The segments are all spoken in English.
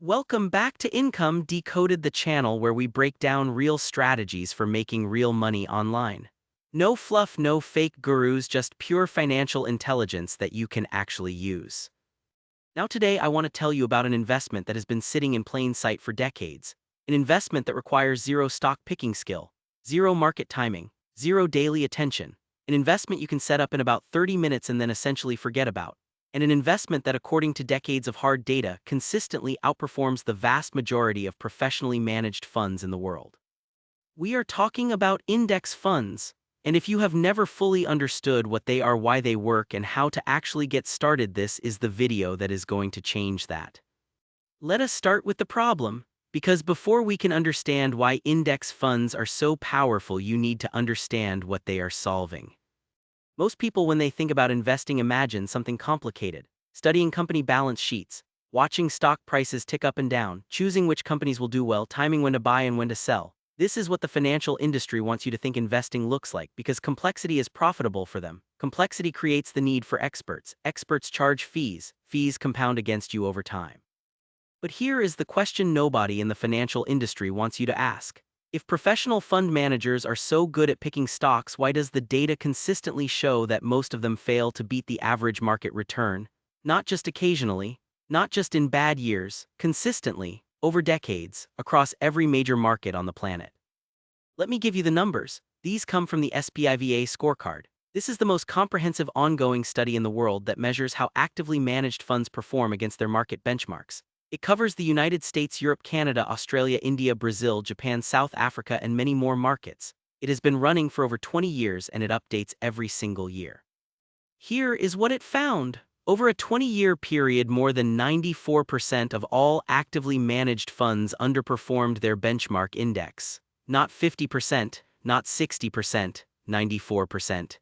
Welcome back to Income Decoded, the channel where we break down real strategies for making real money online. No fluff, no fake gurus, just pure financial intelligence that you can actually use. Now today I want to tell you about an investment that has been sitting in plain sight for decades. An investment that requires zero stock picking skill, zero market timing, zero daily attention. An investment you can set up in about 30 minutes and then essentially forget about. And an investment that, according to decades of hard data, consistently outperforms the vast majority of professionally managed funds in the world. We are talking about index funds, and if you have never fully understood what they are, why they work, and how to actually get started, this is the video that is going to change that. Let us start with the problem, because before we can understand why index funds are so powerful, you need to understand what they are solving. Most people, when they think about investing, imagine something complicated: studying company balance sheets, watching stock prices tick up and down, choosing which companies will do well, timing when to buy and when to sell. This is what the financial industry wants you to think investing looks like, because complexity is profitable for them. Complexity creates the need for experts. Experts charge fees. Fees compound against you over time. But here is the question nobody in the financial industry wants you to ask. If professional fund managers are so good at picking stocks, why does the data consistently show that most of them fail to beat the average market return? Not just occasionally, not just in bad years, consistently, over decades, across every major market on the planet. Let me give you the numbers. These come from the SPIVA scorecard. This is the most comprehensive ongoing study in the world that measures how actively managed funds perform against their market benchmarks. It covers the United States, Europe, Canada, Australia, India, Brazil, Japan, South Africa, and many more markets. It has been running for over 20 years and it updates every single year. Here is what it found. Over a 20-year period, more than 94% of all actively managed funds underperformed their benchmark index. Not 50%, not 60%, 94%.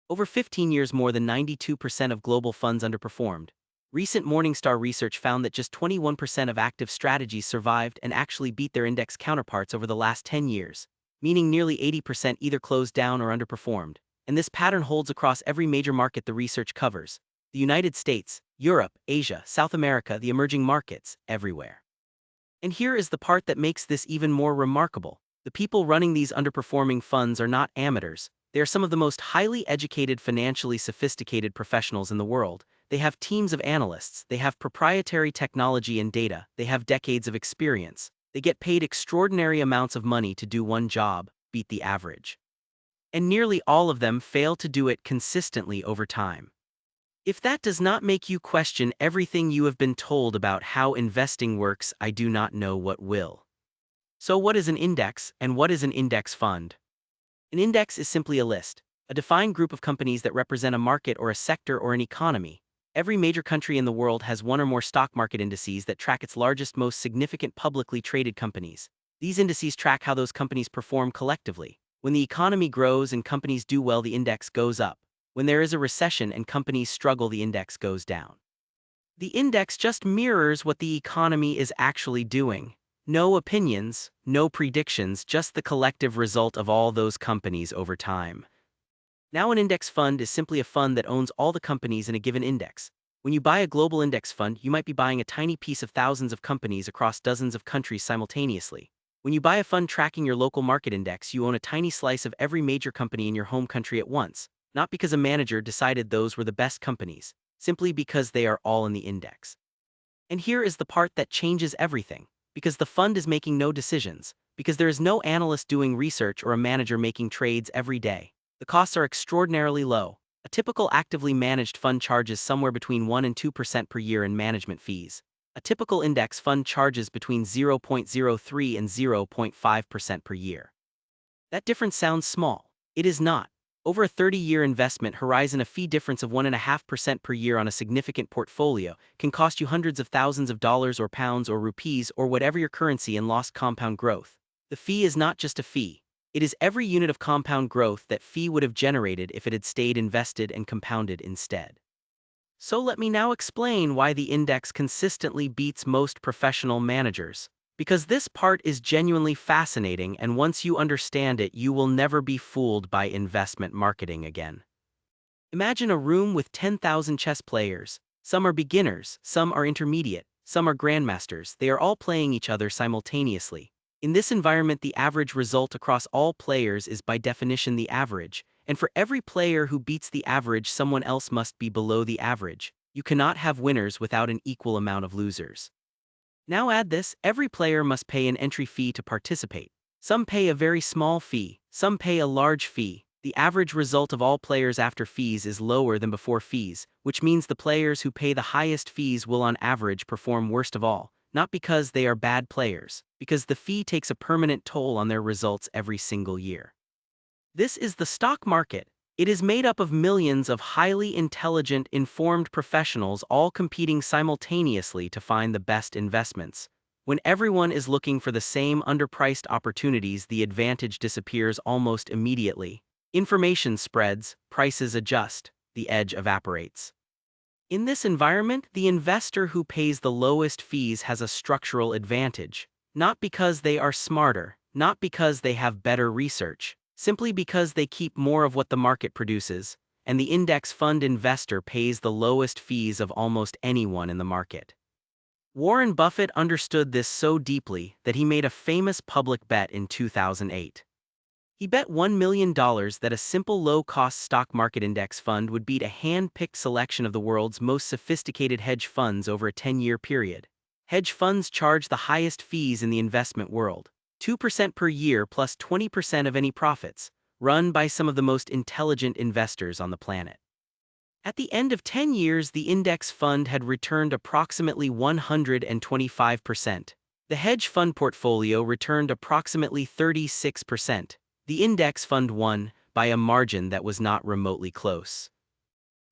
Over 15 years, more than 92% of global funds underperformed. Recent Morningstar research found that just 21% of active strategies survived and actually beat their index counterparts over the last 10 years, meaning nearly 80% either closed down or underperformed. And this pattern holds across every major market the research covers: the United States, Europe, Asia, South America, the emerging markets, everywhere. And here is the part that makes this even more remarkable. The people running these underperforming funds are not amateurs. They are some of the most highly educated, financially sophisticated professionals in the world. They have teams of analysts, they have proprietary technology and data, they have decades of experience. They get paid extraordinary amounts of money to do one job: beat the average. And nearly all of them fail to do it consistently over time. If that does not make you question everything you have been told about how investing works, I do not know what will. So what is an index, and what is an index fund? An index is simply a list, a defined group of companies that represent a market or a sector or an economy. Every major country in the world has one or more stock market indices that track its largest, most significant publicly traded companies. These indices track how those companies perform collectively. When the economy grows and companies do well, the index goes up. When there is a recession and companies struggle, the index goes down. The index just mirrors what the economy is actually doing. No opinions, no predictions, just the collective result of all those companies over time. Now, an index fund is simply a fund that owns all the companies in a given index. When you buy a global index fund, you might be buying a tiny piece of thousands of companies across dozens of countries simultaneously. When you buy a fund tracking your local market index, you own a tiny slice of every major company in your home country at once, not because a manager decided those were the best companies, simply because they are all in the index. And here is the part that changes everything. Because the fund is making no decisions, because there is no analyst doing research or a manager making trades every day, the costs are extraordinarily low. A typical actively managed fund charges somewhere between 1 and 2% per year in management fees. A typical index fund charges between 0.03 and 0.5% per year. That difference sounds small. It is not. Over a 30-year investment horizon, a fee difference of 1.5% per year on a significant portfolio can cost you hundreds of thousands of dollars or pounds or rupees or whatever your currency in lost compound growth. The fee is not just a fee. It is every unit of compound growth that fee would have generated if it had stayed invested and compounded instead. So let me now explain why the index consistently beats most professional managers. Because this part is genuinely fascinating, and once you understand it, you will never be fooled by investment marketing again. Imagine a room with 10,000 chess players. Some are beginners, some are intermediate, some are grandmasters. They are all playing each other simultaneously. In this environment, the average result across all players is by definition the average, and for every player who beats the average, someone else must be below the average. You cannot have winners without an equal amount of losers. Now add this, every player must pay an entry fee to participate. Some pay a very small fee, some pay a large fee. The average result of all players after fees is lower than before fees, which means the players who pay the highest fees will on average perform worst of all, not because they are bad players, because the fee takes a permanent toll on their results every single year. This is the stock market. It is made up of millions of highly intelligent, informed professionals all competing simultaneously to find the best investments. When everyone is looking for the same underpriced opportunities, the advantage disappears almost immediately. Information spreads, prices adjust, the edge evaporates. In this environment, the investor who pays the lowest fees has a structural advantage, not because they are smarter, not because they have better research, simply because they keep more of what the market produces, and the index fund investor pays the lowest fees of almost anyone in the market. Warren Buffett understood this so deeply that he made a famous public bet in 2008. He bet $1 million that a simple low-cost stock market index fund would beat a hand-picked selection of the world's most sophisticated hedge funds over a 10-year period. Hedge funds charge the highest fees in the investment world, 2% per year plus 20% of any profits, run by some of the most intelligent investors on the planet. At the end of 10 years, the index fund had returned approximately 125%. The hedge fund portfolio returned approximately 36%. The index fund won by a margin that was not remotely close.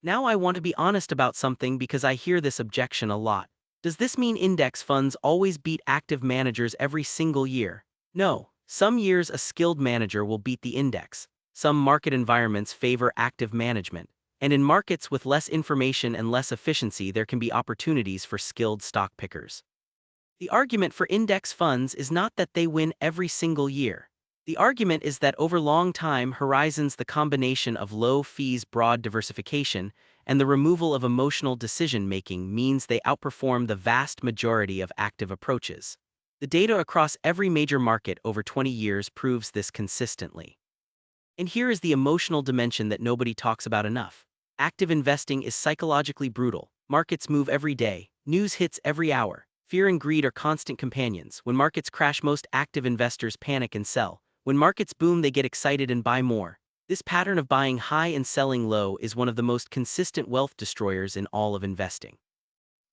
Now I want to be honest about something because I hear this objection a lot. Does this mean index funds always beat active managers every single year? No. Some years a skilled manager will beat the index. Some market environments favor active management. And in markets with less information and less efficiency, there can be opportunities for skilled stock pickers. The argument for index funds is not that they win every single year. The argument is that over long time horizons, the combination of low fees, broad diversification, and the removal of emotional decision-making means they outperform the vast majority of active approaches. The data across every major market over 20 years proves this consistently. And here is the emotional dimension that nobody talks about enough. Active investing is psychologically brutal. Markets move every day, news hits every hour. Fear and greed are constant companions. When markets crash, most active investors panic and sell. When markets boom, they get excited and buy more. This pattern of buying high and selling low is one of the most consistent wealth destroyers in all of investing.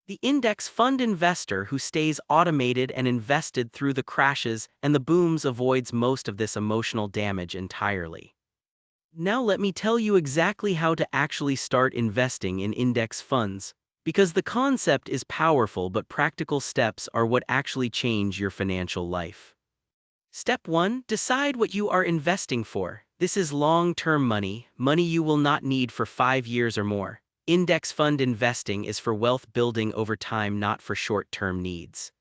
The index fund investor who stays automated and invested through the crashes and the booms avoids most of this emotional damage entirely. Now let me tell you exactly how to actually start investing in index funds, because the concept is powerful but practical steps are what actually change your financial life. Step 1. Decide what you are investing for. This is long-term money, money you will not need for 5 years or more. Index fund investing is for wealth building over time, not for short-term needs.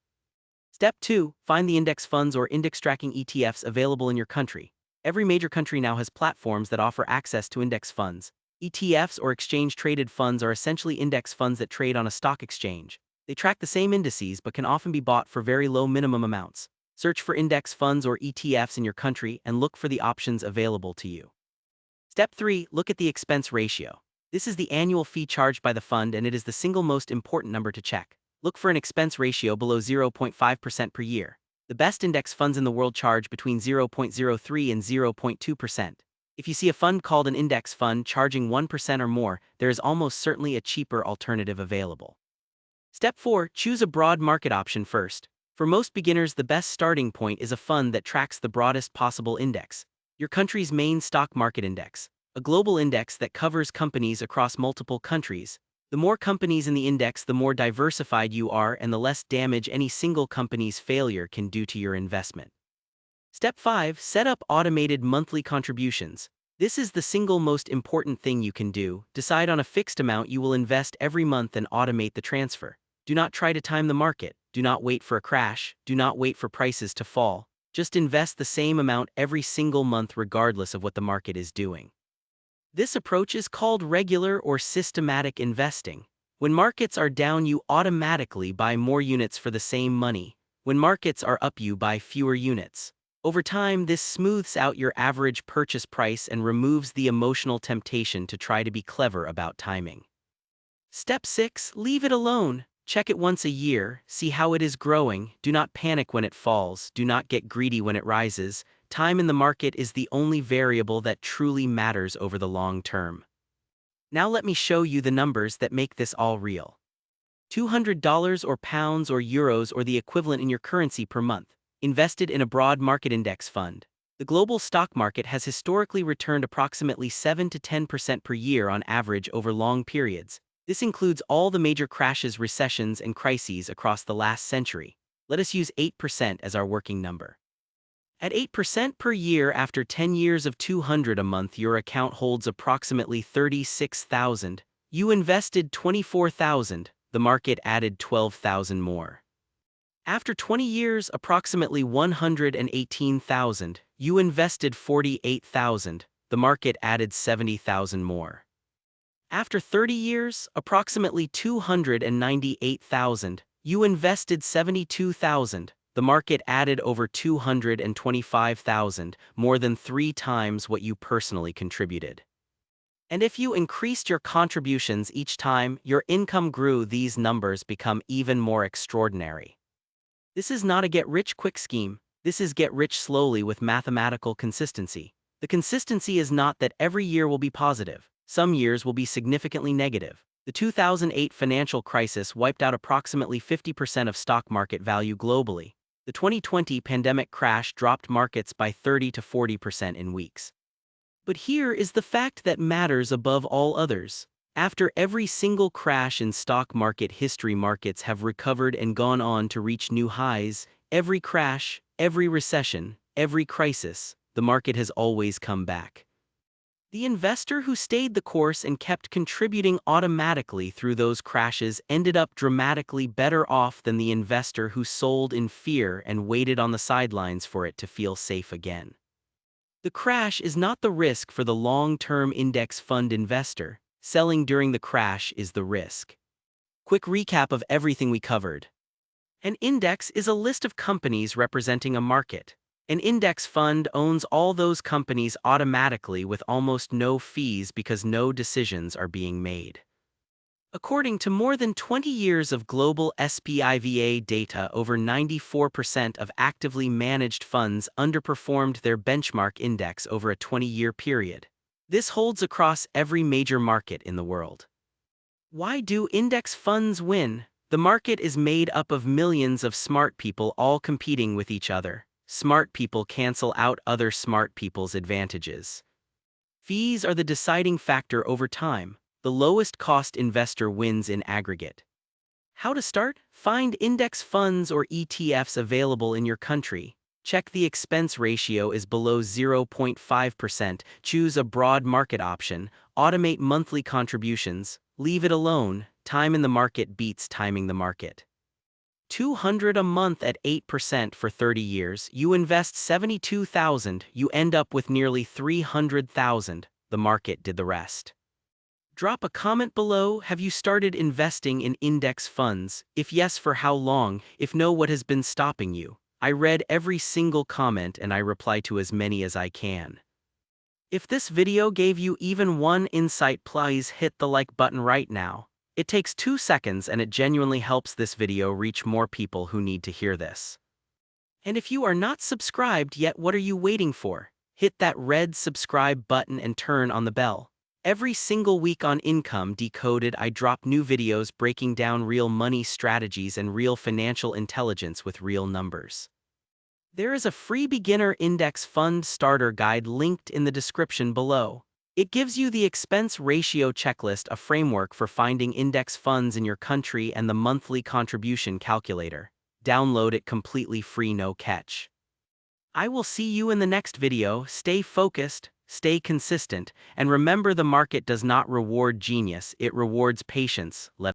Step 2. Find the index funds or index tracking ETFs available in your country. Every major country now has platforms that offer access to index funds. ETFs or exchange-traded funds are essentially index funds that trade on a stock exchange. They track the same indices but can often be bought for very low minimum amounts. Search for index funds or ETFs in your country and look for the options available to you. Step 3. Look at the expense ratio. This is the annual fee charged by the fund, and it is the single most important number to check. Look for an expense ratio below 0.5% per year. The best index funds in the world charge between 0.03 and 0.2%. If you see a fund called an index fund charging 1% or more, there is almost certainly a cheaper alternative available. Step 4. Choose a broad market option first. For most beginners, the best starting point is a fund that tracks the broadest possible index, your country's main stock market index, a global index that covers companies across multiple countries. The more companies in the index, the more diversified you are and the less damage any single company's failure can do to your investment. Step 5. Set up automated monthly contributions. This is the single most important thing you can do. Decide on a fixed amount you will invest every month and automate the transfer. Do not try to time the market. Do not wait for a crash. Do not wait for prices to fall. Just invest the same amount every single month regardless of what the market is doing. This approach is called regular or systematic investing. When markets are down, you automatically buy more units for the same money. When markets are up, you buy fewer units. Over time, this smooths out your average purchase price and removes the emotional temptation to try to be clever about timing. Step 6. Leave it alone. Check it once a year, see how it is growing. Do not panic when it falls, do not get greedy when it rises. Time in the market is the only variable that truly matters over the long term. Now let me show you the numbers that make this all real. $200 or pounds or euros or the equivalent in your currency per month, invested in a broad market index fund. The global stock market has historically returned approximately 7 to 10% per year on average over long periods. This includes all the major crashes, recessions, and crises across the last century. Let us use 8% as our working number. At 8% per year after 10 years of 200 a month, your account holds approximately 36,000. You invested 24,000, the market added 12,000 more. After 20 years, approximately 118,000, you invested 48,000, the market added 70,000 more. After 30 years, approximately 298,000, you invested 72,000, the market added over 225,000, more than 3 times what you personally contributed. And if you increased your contributions each time your income grew, these numbers become even more extraordinary. This is not a get-rich-quick scheme, this is get-rich slowly with mathematical consistency. The consistency is not that every year will be positive. Some years will be significantly negative. The 2008 financial crisis wiped out approximately 50% of stock market value globally. The 2020 pandemic crash dropped markets by 30 to 40% in weeks. But here is the fact that matters above all others. After every single crash in stock market history, markets have recovered and gone on to reach new highs. Every crash, every recession, every crisis, the market has always come back. The investor who stayed the course and kept contributing automatically through those crashes ended up dramatically better off than the investor who sold in fear and waited on the sidelines for it to feel safe again. The crash is not the risk for the long-term index fund investor. Selling during the crash is the risk. Quick recap of everything we covered. An index is a list of companies representing a market. An index fund owns all those companies automatically with almost no fees because no decisions are being made. According to more than 20 years of global SPIVA data, over 94% of actively managed funds underperformed their benchmark index over a 20-year period. This holds across every major market in the world. Why do index funds win? The market is made up of millions of smart people all competing with each other. Smart people cancel out other smart people's advantages. Fees are the deciding factor over time. The lowest cost investor wins in aggregate. How to start? Find index funds or ETFs available in your country. Check the expense ratio is below 0.5%. Choose a broad market option. Automate monthly contributions. Leave it alone. Time in the market beats timing the market. 200 a month at 8% for 30 years. You invest 72,000. You end up with nearly 300,000. The market did the rest. Drop a comment below. Have you started investing in index funds? If yes, for how long? If no, what has been stopping you? I read every single comment and I reply to as many as I can. If this video gave you even one insight, please hit the like button right now. It takes 2 seconds and it genuinely helps this video reach more people who need to hear this. And if you are not subscribed yet, what are you waiting for? Hit that red subscribe button and turn on the bell. Every single week on Income Decoded, I drop new videos breaking down real money strategies and real financial intelligence with real numbers. There is a free beginner index fund starter guide linked in the description below. It gives you the expense ratio checklist, a framework for finding index funds in your country, and the monthly contribution calculator. Download it completely free, no catch. I will see you in the next video. Stay focused, stay consistent, and remember, the market does not reward genius, it rewards patience.